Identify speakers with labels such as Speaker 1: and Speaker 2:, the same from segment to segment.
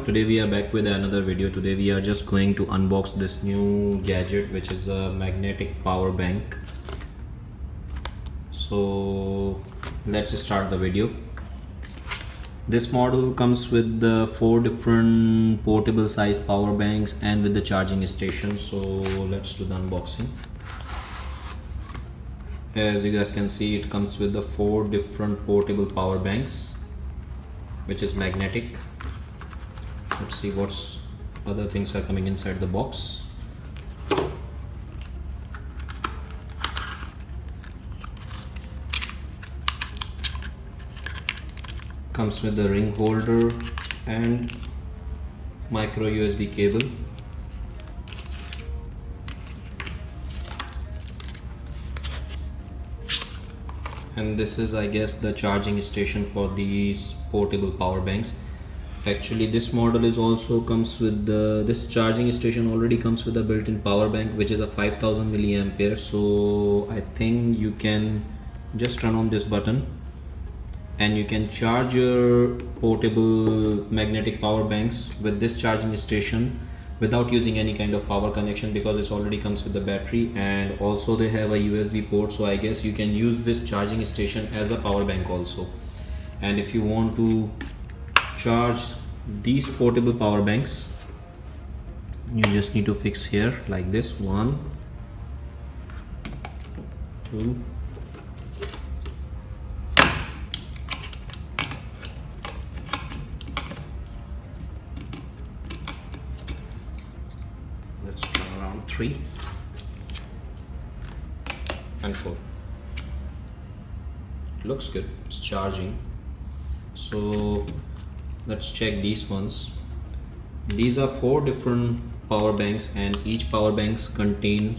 Speaker 1: today we are back with another video. Today we are just going to unbox this new gadget, which is a magnetic power bank. So let's start the video. This model comes with the 4 different portable size power banks and with the charging station. So let's do the unboxing. As you guys can see, it comes with the 4 different portable power banks, which is magnetic. Let's see what other things are coming inside the box. Comes with the ring holder and micro USB cable. And this is, I guess, the charging station for these portable power banks. Actually, this model is also comes with this charging station already comes with a built-in power bank, which is a 5000 milliampere. So I think you can just turn on this button and you can charge your portable magnetic power banks with this charging station without using any kind of power connection, because it already comes with the battery, and also they have a USB port. So I guess you can use this charging station as a power bank also. And if you want to charge these portable power banks, you just need to fix here like this: 1, 2, let's turn around, 3 and 4. It looks good, it's charging. So let's check these ones. These are 4 different power banks, and each power banks contain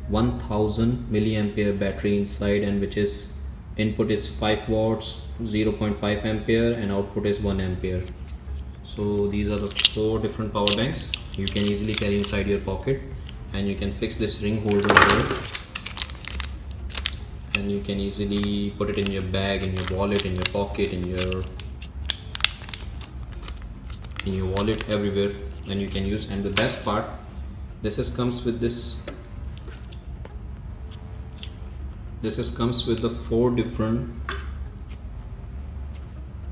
Speaker 1: 1000 milliampere battery inside, and which is input is 5 watts, 0.5 ampere, and output is 1 ampere. So these are the 4 different power banks you can easily carry inside your pocket, and you can fix this ring holder here, and you can easily put it in your bag, in your wallet, in your pocket, in your wallet, everywhere, and you can use. And the best part, comes with comes with the 4 different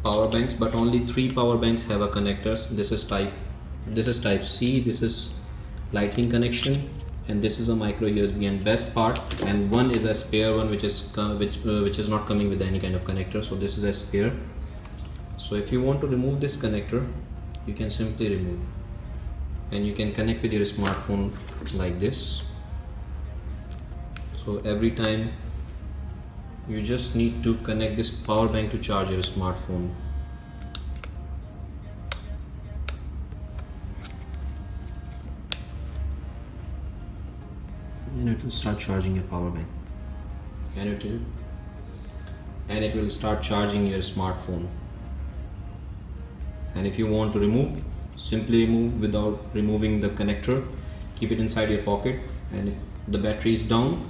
Speaker 1: power banks, but only 3 power banks have a connectors. This is type C, this is lightning connection, and this is a micro USB. And best part, and one is a spare one, which is not coming with any kind of connector. So this is a spare. So if you want to remove this connector, you can simply remove, and you can connect with your smartphone like this. So every time you just need to connect this power bank to charge your smartphone. And it will start charging your power bank, and it will start charging your smartphone. And if you want to remove, simply remove without removing the connector. Keep it inside your pocket, and if the battery is down,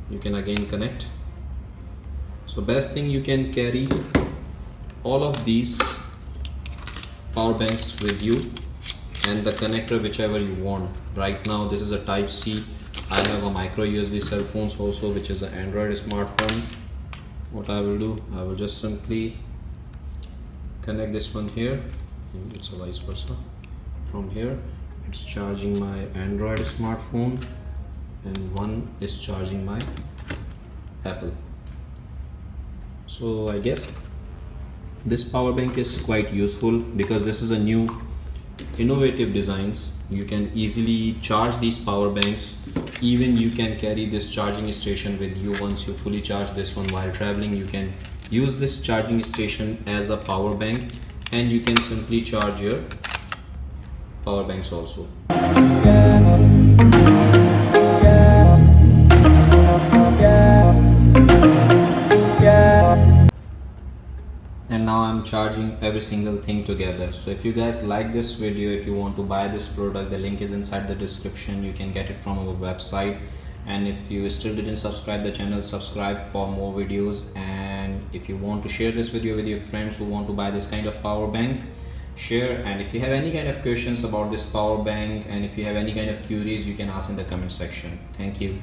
Speaker 1: you can again connect. So best thing, you can carry all of these power banks with you, and the connector whichever you want. Right now this is a type C. I have a micro USB cell phones also, which is an Android smartphone. What I will do, I will just simply connect this one here. It's a vice versa. From here it's charging my Android smartphone, and one is charging my Apple. So I guess this power bank is quite useful, because this is a new innovative designs. You can easily charge these power banks. Even you can carry this charging station with you. Once you fully charge this one while traveling, you can use this charging station as a power bank, and you can simply charge your power banks also. And now I'm charging every single thing together. So if you guys like this video, if you want to buy this product, the link is inside the description. You can get it from our website. And if you still didn't subscribe the channel, subscribe for more videos. And if you want to share this video with your friends who want to buy this kind of power bank, share, and if you have any kind of questions about this power bank, and if you have any kind of queries, you can ask in the comment section. Thank you.